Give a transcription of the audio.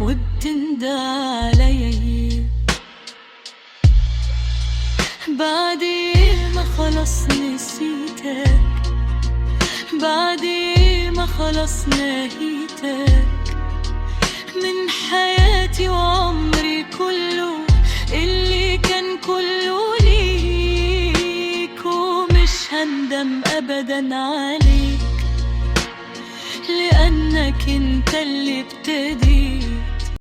وبتندى علي بعد ما خلص نسيتك، بعد ما خلص نهيتك من حياتي وعمري كله اللي كان كله ليك، ومش هندم أبدا عليك لأنك انت اللي